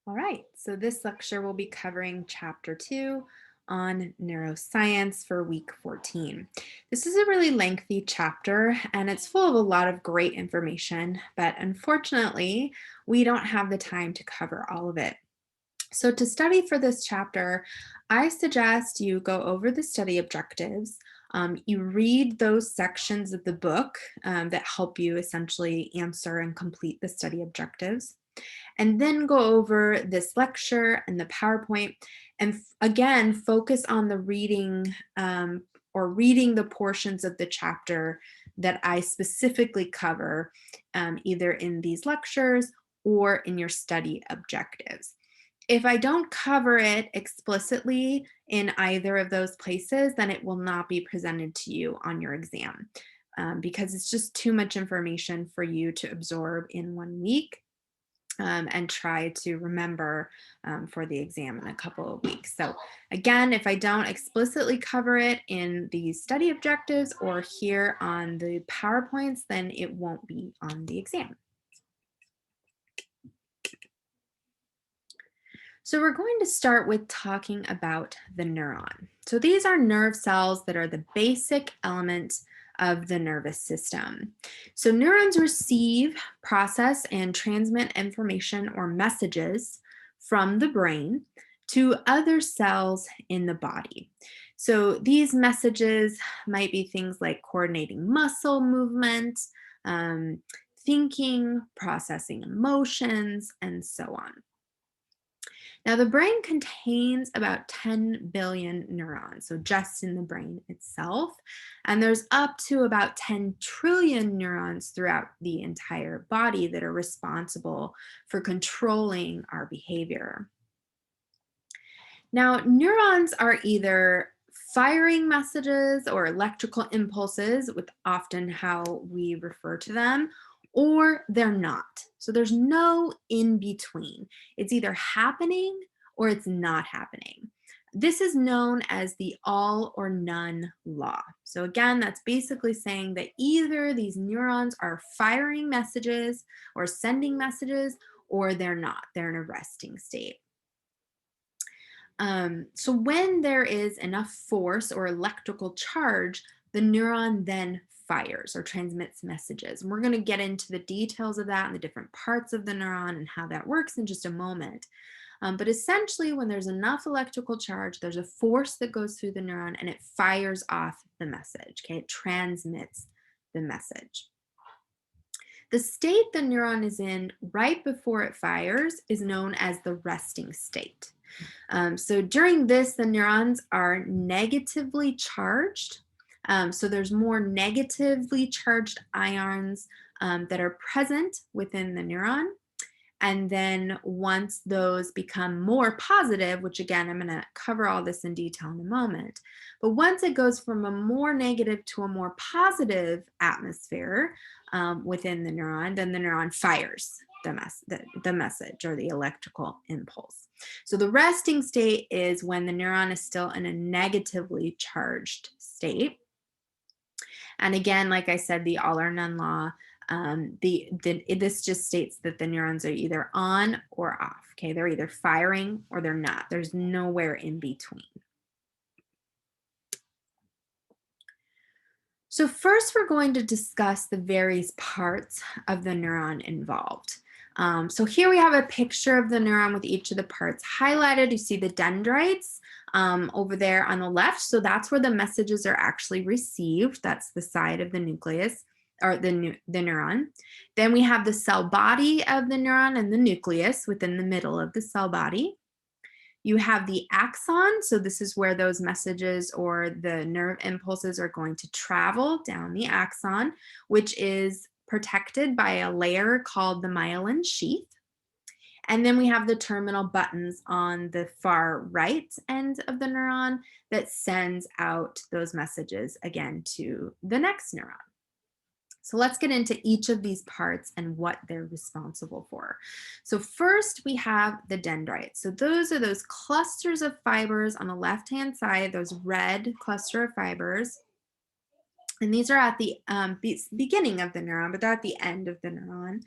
All right, so this lecture will be covering chapter 2 on neuroscience for week 14. This is a really lengthy chapter and it's full of a lot of great information, but unfortunately, we don't have the time to cover all of it. So to study for this chapter, I suggest you go over the study objectives. You read those sections of the book that help you essentially answer and complete the study objectives, and then go over this lecture and the PowerPoint, and again, focus on the reading or reading the portions of the chapter that I specifically cover either in these lectures or in your study objectives. If I don't cover it explicitly in either of those places, then it will not be presented to you on your exam because it's just too much information for you to absorb in 1 week and try to remember for the exam in a couple of weeks. So again, if I don't explicitly cover it in the study objectives or here on the PowerPoints, then it won't be on the exam. So we're going to start with talking about the neuron. So these are nerve cells that are the basic element of the nervous system. So neurons receive, process, and transmit information or messages from the brain to other cells in the body. So these messages might be things like coordinating muscle movement, thinking, processing emotions, and so on. Now, the brain contains about 10 billion neurons, so just in the brain itself, and there's up to about 10 trillion neurons throughout the entire body that are responsible for controlling our behavior. Now, neurons are either firing messages or electrical impulses, with often how we refer to them, or they're not. So there's no in between. It's either happening or it's not happening. This is known as the all or none law. So again, that's basically saying that either these neurons are firing messages or sending messages, or they're not. They're in a resting state. So when there is enough force or electrical charge, the neuron then fires or transmits messages. And we're going to get into the details of that and the different parts of the neuron and how that works in just a moment. But essentially, when there's enough electrical charge, there's a force that goes through the neuron and it fires off the message. Okay, it transmits the message. The state the neuron is in right before it fires is known as the resting state. So during this, the neurons are negatively charged. So there's more negatively charged ions that are present within the neuron. And then once those become more positive, which again, I'm going to cover all this in detail in a moment, but once it goes from a more negative to a more positive atmosphere within the neuron, then the neuron fires the message or the electrical impulse. So the resting state is when the neuron is still in a negatively charged state. And again, like I said, the all or none law, this just states that the neurons are either on or off. Okay, they're either firing or they're not. There's nowhere in between. So first, we're going to discuss the various parts of the neuron involved. So here we have a picture of the neuron with each of the parts highlighted. You see the dendrites over there on the left. So that's where the messages are actually received. That's the side of the nucleus or the neuron. Then we have the cell body of the neuron and the nucleus within the middle of the cell body. You have the axon, so this is where those messages or the nerve impulses are going to travel down the axon, which is protected by a layer called the myelin sheath. And then we have the terminal buttons on the far right end of the neuron that sends out those messages again to the next neuron. So let's get into each of these parts and what they're responsible for. So first we have the dendrites. So those are those clusters of fibers on the left-hand side, those red cluster of fibers. And these are at the beginning of the neuron, but they're at the end of the neuron.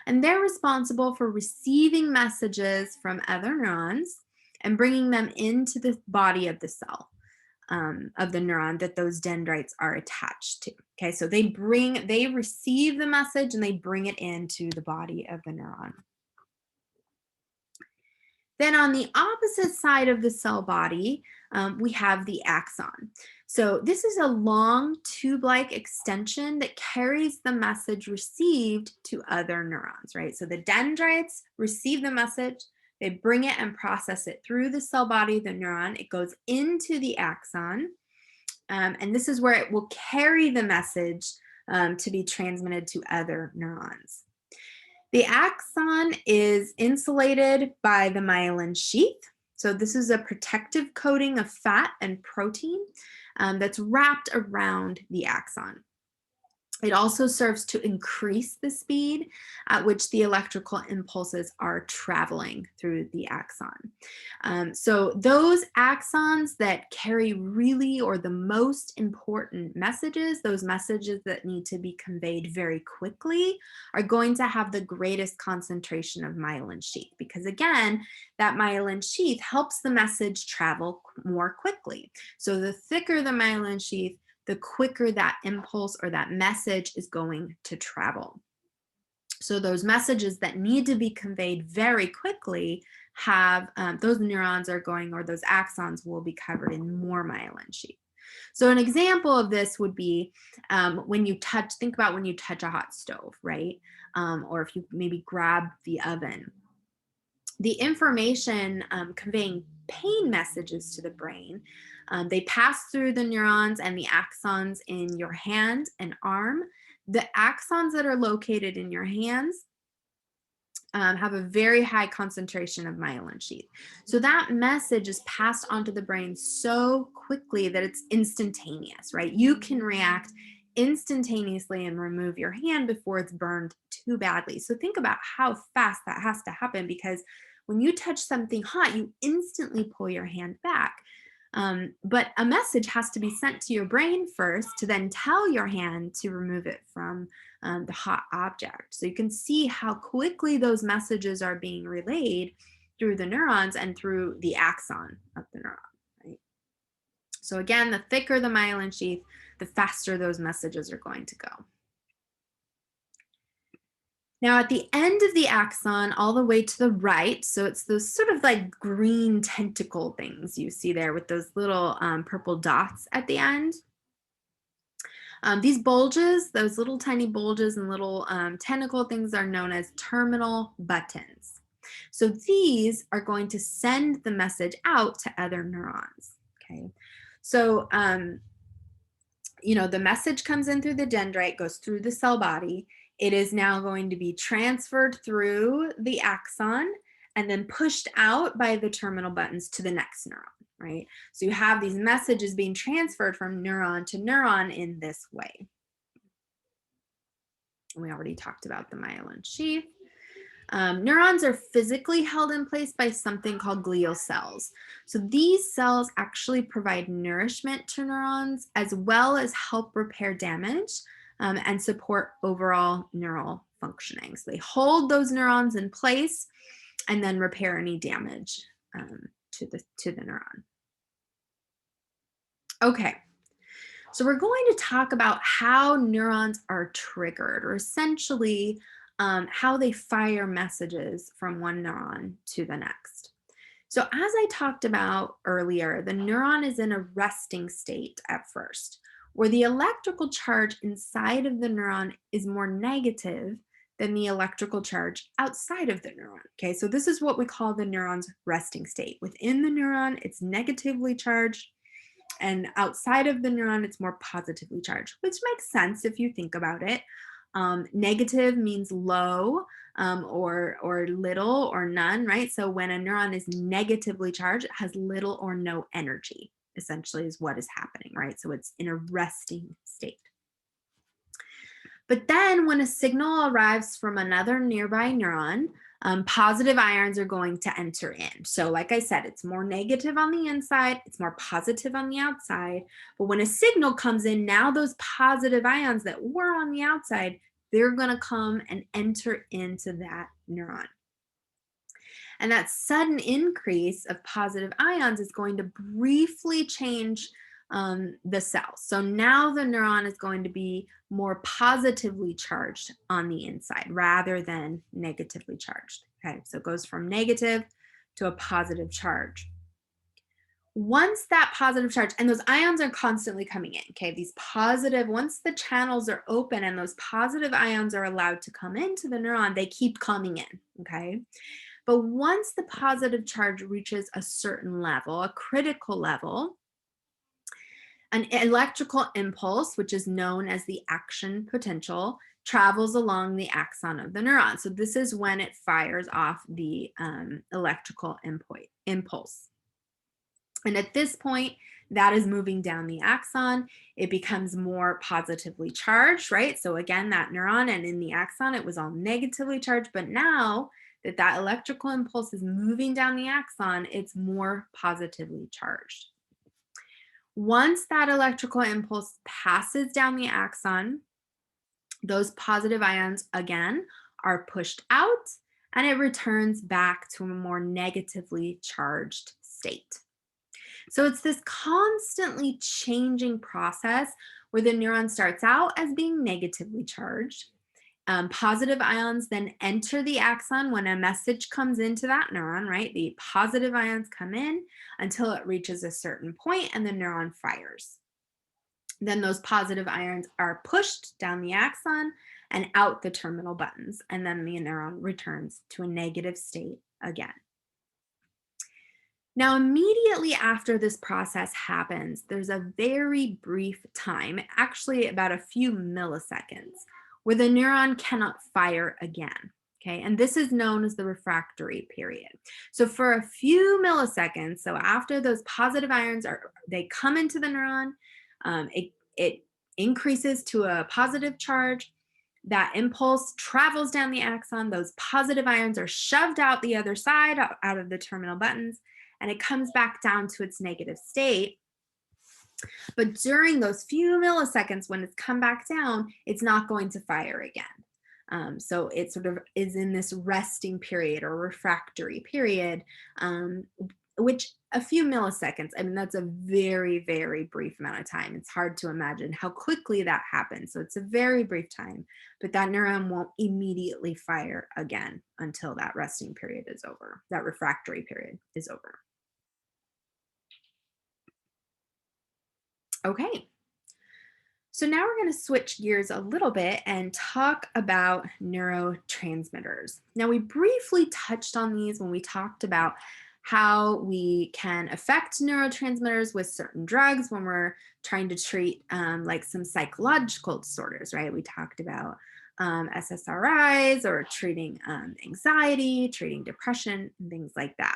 And they're responsible for receiving messages from other neurons and bringing them into the body of the cell, of the neuron that those dendrites are attached to. Okay, so they receive the message and they bring it into the body of the neuron. Then on the opposite side of the cell body, we have the axon. So this is a long tube-like extension that carries the message received to other neurons, right? So the dendrites receive the message, they bring it and process it through the cell body of the neuron. It goes into the axon, and this is where it will carry the message to be transmitted to other neurons. The axon is insulated by the myelin sheath. So this is a protective coating of fat and protein that's wrapped around the axon. It also serves to increase the speed at which the electrical impulses are traveling through the axon. So those axons that carry really or the most important messages, those messages that need to be conveyed very quickly, are going to have the greatest concentration of myelin sheath, because again, that myelin sheath helps the message travel more quickly. So the thicker the myelin sheath, the quicker that impulse or that message is going to travel. So those messages that need to be conveyed very quickly have, those neurons are going, or those axons will be covered in more myelin sheath. So an example of this would be when you think about when you touch a hot stove, right? Or if you maybe grab the oven. The information conveying pain messages to the brain, they pass through the neurons and the axons in your hand and arm. The axons that are located in your hands have a very high concentration of myelin sheath. So that message is passed onto the brain so quickly that it's instantaneous, right? You can react instantaneously and remove your hand before it's burned too badly. So think about how fast that has to happen, because when you touch something hot, you instantly pull your hand back. But a message has to be sent to your brain first to then tell your hand to remove it from the hot object. So you can see how quickly those messages are being relayed through the neurons and through the axon of the neuron, right? So again, the thicker the myelin sheath, the faster those messages are going to go. Now at the end of the axon, all the way to the right, so it's those sort of like green tentacle things you see there with those little purple dots at the end. These bulges, those little tiny bulges and little tentacle things, are known as terminal buttons. So these are going to send the message out to other neurons, okay? So, you know, the message comes in through the dendrite, goes through the cell body. It is now going to be transferred through the axon and then pushed out by the terminal buttons to the next neuron, right? So you have these messages being transferred from neuron to neuron in this way. We already talked about the myelin sheath. Neurons are physically held in place by something called glial cells. So these cells actually provide nourishment to neurons as well as help repair damage and support overall neural functioning. So they hold those neurons in place and then repair any damage to the neuron. Okay, so we're going to talk about how neurons are triggered, or essentially how they fire messages from one neuron to the next. So as I talked about earlier, the neuron is in a resting state at first, where the electrical charge inside of the neuron is more negative than the electrical charge outside of the neuron. Okay, so this is what we call the neuron's resting state. Within the neuron, it's negatively charged, and outside of the neuron, it's more positively charged, which makes sense if you think about it. Negative means low or little or none, right? So when a neuron is negatively charged, it has little or no energy, essentially is what is happening, right? So it's in a resting state. But then when a signal arrives from another nearby neuron, positive ions are going to enter in. So like I said, it's more negative on the inside, it's more positive on the outside. But when a signal comes in, now those positive ions that were on the outside they're going to come and enter into that neuron. And that sudden increase of positive ions is going to briefly change the cell. So now the neuron is going to be more positively charged on the inside rather than negatively charged. Okay, so it goes from negative to a positive charge. Once that positive charge, and those ions are constantly coming in, okay, these positive, once the channels are open and those positive ions are allowed to come into the neuron, they keep coming in, okay? But once the positive charge reaches a certain level, a critical level, an electrical impulse, which is known as the action potential, travels along the axon of the neuron. So this is when it fires off the electrical impulse. And at this point, that is moving down the axon. It becomes more positively charged, right? So again, that neuron and in the axon, it was all negatively charged, but now that that electrical impulse is moving down the axon, it's more positively charged. Once that electrical impulse passes down the axon, those positive ions again are pushed out and it returns back to a more negatively charged state. So it's this constantly changing process where the neuron starts out as being negatively charged. Positive ions then enter the axon when a message comes into that neuron, right? The positive ions come in until it reaches a certain point and the neuron fires. Then those positive ions are pushed down the axon and out the terminal buttons, and then the neuron returns to a negative state again. Now, immediately after this process happens, there's a very brief time, actually about a few milliseconds, where the neuron cannot fire again. Okay, and this is known as the refractory period. So for a few milliseconds, so after those positive ions they come into the neuron, it increases to a positive charge. That impulse travels down the axon. Those positive ions are shoved out the other side, out of the terminal buttons, and it comes back down to its negative state. But during those few milliseconds when it's come back down, it's not going to fire again. So it sort of is in this resting period or refractory period, which a few milliseconds, I mean, that's a very, very brief amount of time. It's hard to imagine how quickly that happens. So it's a very brief time, but that neuron won't immediately fire again until that resting period is over, that refractory period is over. Okay, so now we're going to switch gears a little bit and talk about neurotransmitters. Now, we briefly touched on these when we talked about how we can affect neurotransmitters with certain drugs when we're trying to treat like some psychological disorders, right? We talked about SSRIs or treating anxiety, treating depression, and things like that.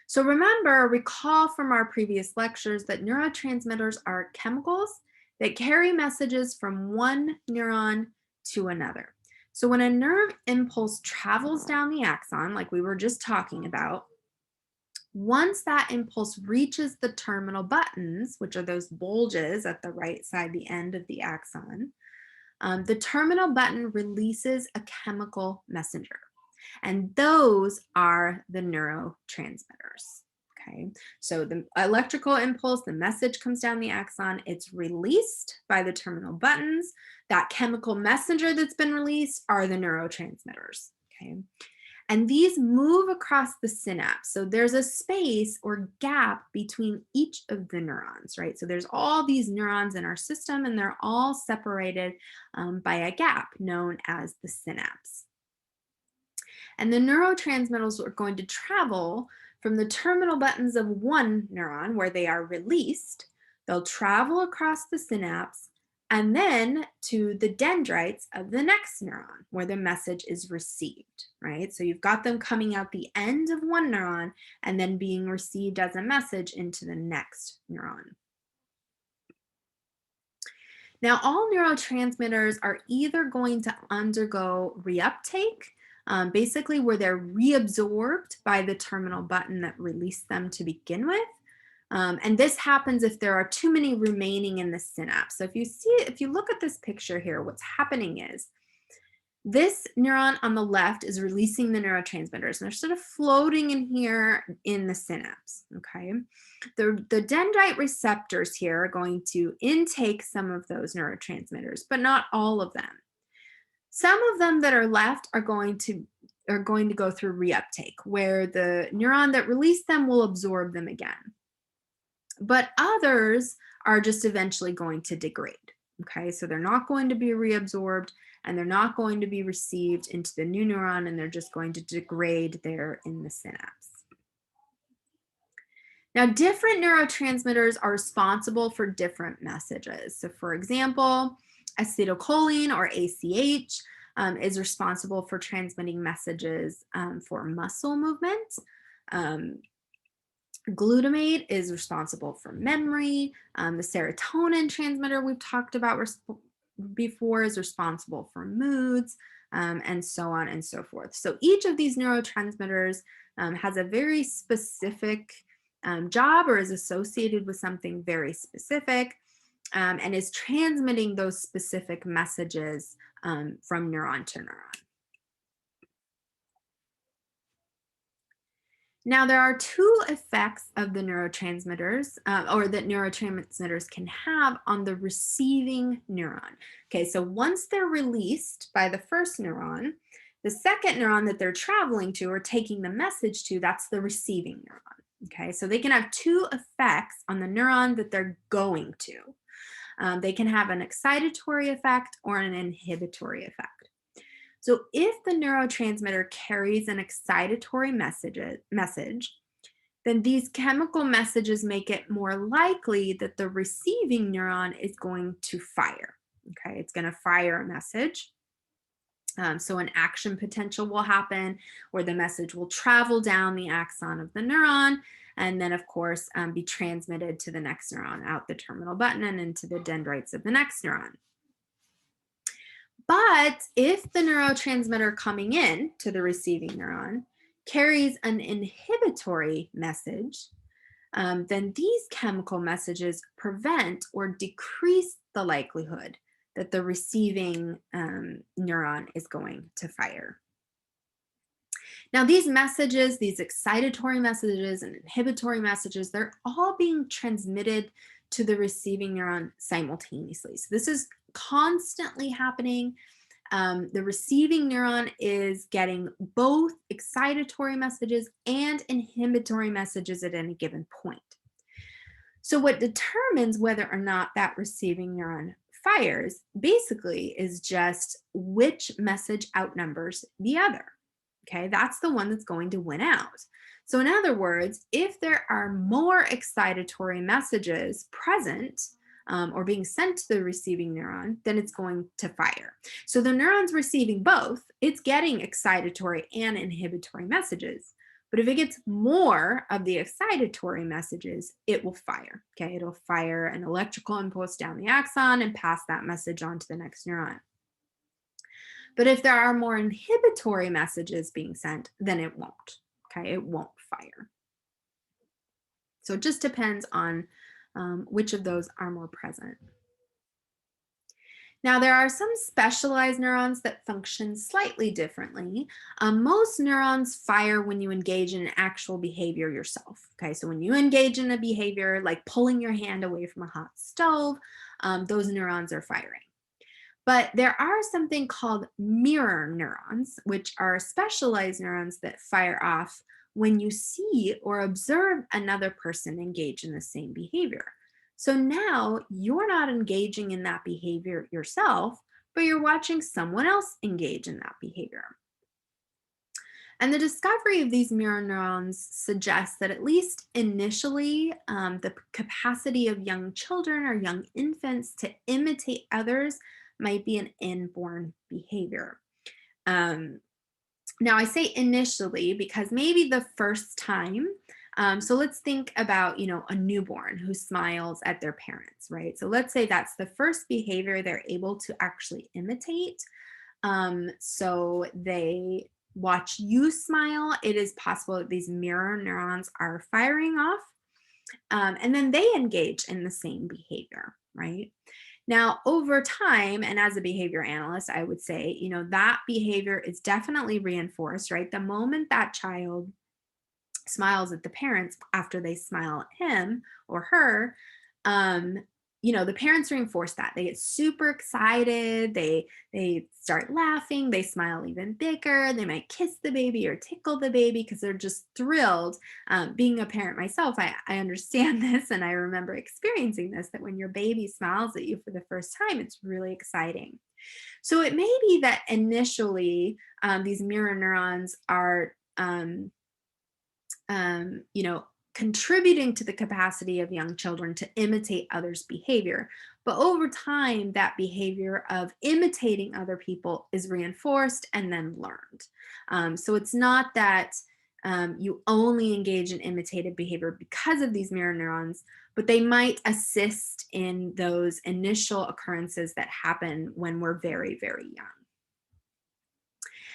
So recall from our previous lectures that neurotransmitters are chemicals that carry messages from one neuron to another. So when a nerve impulse travels down the axon, like we were just talking about, once that impulse reaches the terminal buttons, which are those bulges at the right side, the end of the axon, the terminal button releases a chemical messenger. And those are the neurotransmitters. Okay, so the electrical impulse, the message comes down the axon, it's released by the terminal buttons. That chemical messenger that's been released are the neurotransmitters. Okay, and these move across the synapse. So there's a space or gap between each of the neurons, right? So there's all these neurons in our system and they're all separated by a gap known as the synapse. And the neurotransmitters are going to travel from the terminal buttons of one neuron where they are released. They'll travel across the synapse and then to the dendrites of the next neuron where the message is received, right? So you've got them coming out the end of one neuron and then being received as a message into the next neuron. Now, all neurotransmitters are either going to undergo reuptake, basically where they're reabsorbed by the terminal button that released them to begin with. And this happens if there are too many remaining in the synapse. So if you look at this picture here, what's happening is This neuron on the left is releasing the neurotransmitters, and they're sort of floating in here in the synapse, okay? The dendrite receptors here are going to intake some of those neurotransmitters, but not all of them. Some of them that are left are going to go through reuptake, where the neuron that released them will absorb them again. But others are just eventually going to degrade. Okay, so they're not going to be reabsorbed and they're not going to be received into the new neuron, and they're just going to degrade there in the synapse. Now, different neurotransmitters are responsible for different messages. So, for example, acetylcholine or ACH is responsible for transmitting messages for muscle movement. Glutamate is responsible for memory. The serotonin transmitter we've talked about before is responsible for moods, and so on and so forth. So each of these neurotransmitters has a very specific job or is associated with something very specific, and is transmitting those specific messages from neuron to neuron. Now, there are two effects of the neurotransmitters, or that neurotransmitters can have on the receiving neuron. Okay, so once they're released by the first neuron, the second neuron that they're traveling to or taking the message to, that's the receiving neuron. Okay, so they can have two effects on the neuron that they're going to. They can have an excitatory effect or an inhibitory effect. So if the neurotransmitter carries an excitatory message, then these chemical messages make it more likely that the receiving neuron is going to fire. Okay, it's going to fire a message. So an action potential will happen where the message will travel down the axon of the neuron and then, of course, be transmitted to the next neuron out the terminal button and into the dendrites of the next neuron. But if the neurotransmitter coming in to the receiving neuron carries an inhibitory message, then these chemical messages prevent or decrease the likelihood that the receiving neuron is going to fire. Now, these messages, these excitatory messages and inhibitory messages, they're all being transmitted to the receiving neuron simultaneously. So this is constantly happening. The receiving neuron is getting both excitatory messages and inhibitory messages at any given point. So what determines whether or not that receiving neuron fires basically is just which message outnumbers the other. Okay, that's the one that's going to win out. So in other words, if there are more excitatory messages present or being sent to the receiving neuron, then it's going to fire. So the neuron's receiving both. It's getting excitatory and inhibitory messages. But if it gets more of the excitatory messages, it will fire. Okay, it'll fire an electrical impulse down the axon and pass that message on to the next neuron. But if there are more inhibitory messages being sent, then it won't. Okay, it won't fire. So it just depends on which of those are more present. Now, there are some specialized neurons that function slightly differently. Most neurons fire when you engage in an actual behavior yourself. Okay, so when you engage in a behavior like pulling your hand away from a hot stove, those neurons are firing. But there are something called mirror neurons, which are specialized neurons that fire off when you see or observe another person engage in the same behavior. So now you're not engaging in that behavior yourself, but you're watching someone else engage in that behavior. And the discovery of these mirror neurons suggests that at least initially, the capacity of young children or young infants to imitate others might be an inborn behavior. Now, I say initially because maybe the first time, so let's think about, a newborn who smiles at their parents, right? So let's say that's the first behavior they're able to actually imitate. So they watch you smile. It is possible that these mirror neurons are firing off, and then they engage in the same behavior, right? Now, over time, and as a behavior analyst, I would say, that behavior is definitely reinforced, right? The moment that child smiles at the parents after they smile at him or her, um, the parents reinforce that. They get super excited, they start laughing, they smile even bigger, they might kiss the baby or tickle the baby because they're just thrilled. Being a parent myself, I understand this, and I remember experiencing this, that when your baby smiles at you for the first time, it's really exciting. So it may be that initially these mirror neurons are you know, contributing to the capacity of young children to imitate others' behavior. But over time, that behavior of imitating other people is reinforced and then learned. So it's not that you only engage in imitative behavior because of these mirror neurons, but they might assist in those initial occurrences that happen when we're very, very young.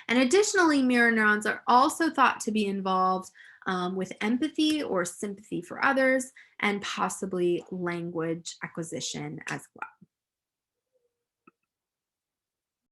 And additionally, mirror neurons are also thought to be involved with empathy or sympathy for others, and possibly language acquisition as well.